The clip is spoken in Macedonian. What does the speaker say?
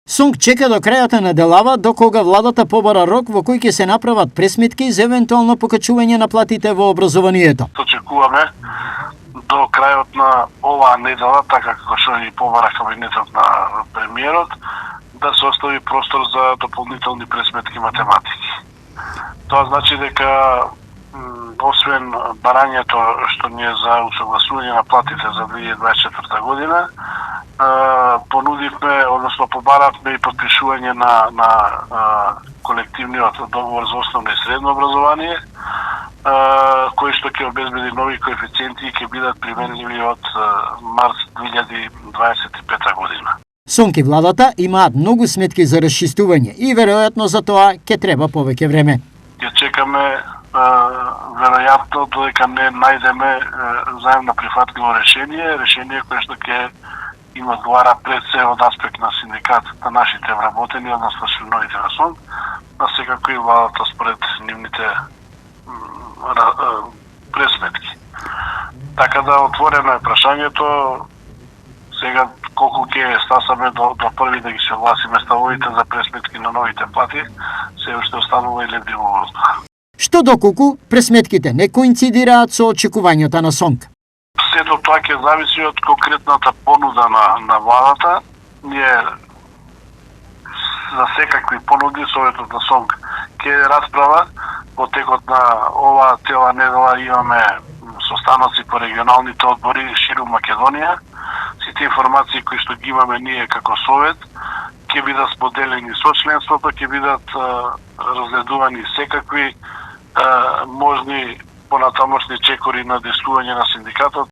Сонк чека до крајот на неделава, до кога владата побара рок во кој ќе се направат пресметки за евентуално покачување на платите во образованието. Очекуваме до крајот на оваа недела, така како што и побара кабинетот на премиерот, да се остави простор за дополнителни пресметки математики. Тоа значи дека освен барањето што ни е за усогласување на платите за 2024 година, понудивме, односно побаравме и подпишување на колективниот договор за основно и средно образование, кој што ќе обезбеди нови коефициенти и ќе бидат применливи од март 2025 година. Сонк и владата имаат многу сметки за расчистување и веројатно за тоа ќе треба повеќе време. Ќе чекаме веројатно додека не најдеме заемно прифатливо решение кое што ќе им одговара пред се од аспект на синдикатот на нашите вработени, односно членовите на СОНК, а секако и владата според нивните пресметки. Така да отворено е прашањето, сега колку ќе стасаме до први да ги се огласиме ставовите за пресметки на новите плати, се уште останува и лебди во воздух. Што доколку пресметките не коинцидираат со очекувањата на СОНК? Сето тоа ќе зависи од конкретната понуда на владата. Ние за секакви понуди Советот на СОНК ќе расправа во текот на оваа цела недела. Имаме состаноци по регионалните одбори ширум Македонија. Сите информации кои што ги имаме ние како Совет ќе бидат споделени со членството, ќе бидат разгледувани секакви можни понатамошни чекори на действување на синдикатот.